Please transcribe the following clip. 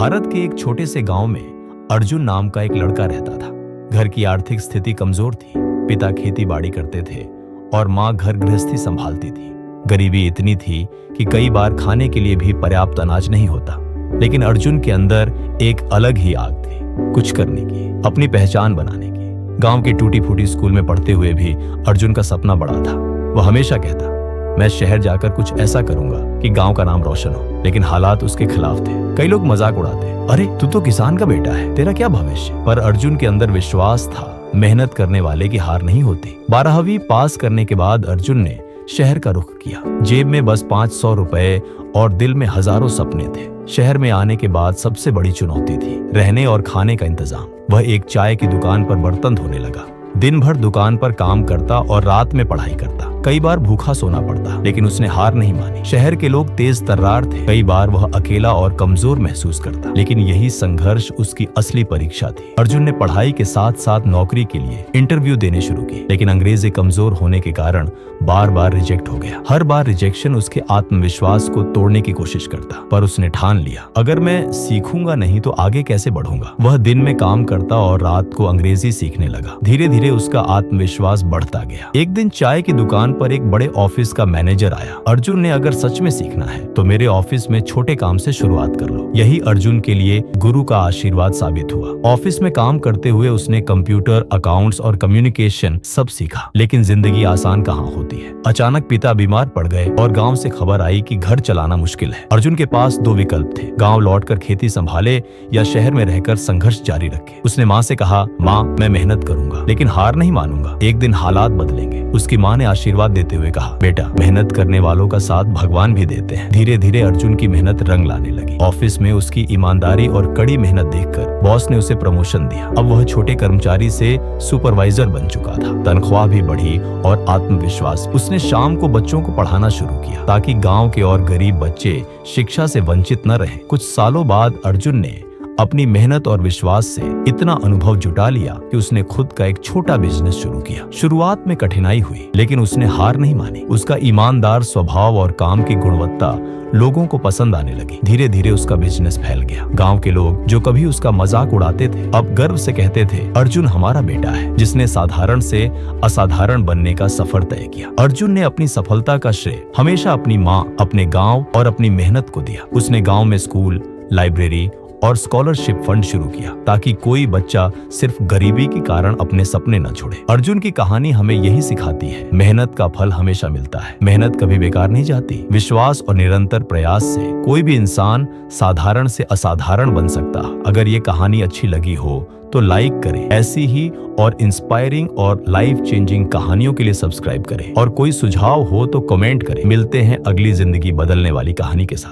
भारत के एक छोटे से गांव में अर्जुन नाम का एक लड़का रहता था। घर की आर्थिक स्थिति कमजोर थी। पिता खेती बाड़ी करते थे और माँ घर गृहस्थी संभालती थी। गरीबी इतनी थी कि कई बार खाने के लिए भी पर्याप्त अनाज नहीं होता। लेकिन अर्जुन के अंदर एक अलग ही आग थी, कुछ करने की, अपनी पहचान बनाने की। गांव के टूटी फूटी स्कूल में पढ़ते हुए भी अर्जुन का सपना बड़ा था। वह हमेशा कहता, मैं शहर जाकर कुछ ऐसा करूंगा कि गांव का नाम रोशन हो। लेकिन हालात उसके खिलाफ थे। कई लोग मजाक उड़ाते, अरे तू तो किसान का बेटा है, तेरा क्या भविष्य। पर अर्जुन के अंदर विश्वास था, मेहनत करने वाले की हार नहीं होती। 12वीं पास करने के बाद अर्जुन ने शहर का रुख किया। जेब में बस 500 रुपए और दिल में हजारों सपने थे। शहर में आने के बाद सबसे बड़ी चुनौती थी रहने और खाने का इंतजाम। वह एक चाय की दुकान पर बर्तन धोने लगा। दिन भर दुकान पर काम करता और रात में पढ़ाई करता। कई बार भूखा सोना पड़ता, लेकिन उसने हार नहीं मानी। शहर के लोग तेज तर्रार थे। कई बार वह अकेला और कमजोर महसूस करता, लेकिन यही संघर्ष उसकी असली परीक्षा थी। अर्जुन ने पढ़ाई के साथ साथ नौकरी के लिए इंटरव्यू देने शुरू किए, लेकिन अंग्रेजी कमजोर होने के कारण बार बार रिजेक्ट हो गया। हर बार रिजेक्शन उसके आत्मविश्वास को तोड़ने की कोशिश करता, पर उसने ठान लिया, अगर मैं सीखूंगा नहीं तो आगे कैसे बढ़ूंगा। वह दिन में काम करता और रात को अंग्रेजी सीखने लगा। धीरे धीरे उसका आत्मविश्वास बढ़ता गया। एक दिन चाय की दुकान पर एक बड़े ऑफिस का मैनेजर आया। अर्जुन ने, अगर सच में सीखना है तो मेरे ऑफिस में छोटे काम से शुरुआत कर लो। यही अर्जुन के लिए गुरु का आशीर्वाद साबित हुआ। ऑफिस में काम करते हुए उसने कंप्यूटर, अकाउंट्स और कम्युनिकेशन सब सीखा। लेकिन जिंदगी आसान कहाँ होती है। अचानक पिता बीमार पड़ गए और गांव से खबर आई कि घर चलाना मुश्किल है। अर्जुन के पास दो विकल्प थे, गांव लौटकर खेती संभाले या शहर में रहकर संघर्ष जारी रखे। उसने माँ से कहा, माँ मैं मेहनत करूंगा लेकिन हार नहीं मानूंगा, एक दिन हालात बदलेंगे। उसकी माँ ने आशीर्वाद देते हुए कहा, बेटा मेहनत करने वालों का साथ भगवान भी देते हैं। धीरे धीरे अर्जुन की मेहनत रंग लाने लगी। ऑफिस में उसकी ईमानदारी और कड़ी मेहनत देखकर बॉस ने उसे प्रमोशन दिया। अब वह छोटे कर्मचारी से सुपरवाइजर बन चुका था। तनख्वाह भी बढ़ी और आत्मविश्वास। उसने शाम को बच्चों को पढ़ाना शुरू किया ताकि गांव के और गरीब बच्चे शिक्षा से वंचित न रहें। कुछ सालों बाद अर्जुन ने अपनी मेहनत और विश्वास से इतना अनुभव जुटा लिया कि उसने खुद का एक छोटा बिजनेस शुरू किया। शुरुआत में कठिनाई हुई, लेकिन उसने हार नहीं मानी। उसका ईमानदार स्वभाव और काम की गुणवत्ता लोगों को पसंद आने लगी। धीरे धीरे उसका बिजनेस फैल गया। गांव के लोग जो कभी उसका मजाक उड़ाते थे, अब गर्व से कहते थे, अर्जुन हमारा बेटा है जिसने साधारण से असाधारण बनने का सफर तय किया। अर्जुन ने अपनी सफलता का श्रेय हमेशा अपनी माँ, अपने गाँव और अपनी मेहनत को दिया। उसने गाँव में स्कूल, लाइब्रेरी और स्कॉलरशिप फंड शुरू किया ताकि कोई बच्चा सिर्फ गरीबी के कारण अपने सपने न छोड़े। अर्जुन की कहानी हमें यही सिखाती है, मेहनत का फल हमेशा मिलता है। मेहनत कभी बेकार नहीं जाती। विश्वास और निरंतर प्रयास से कोई भी इंसान साधारण से असाधारण बन सकता। अगर ये कहानी अच्छी लगी हो तो लाइक करें। ऐसी ही और इंस्पायरिंग और लाइफ चेंजिंग कहानियों के लिए सब्सक्राइब करें। और कोई सुझाव हो तो कमेंट करें। मिलते हैं अगली जिंदगी बदलने वाली कहानी के साथ।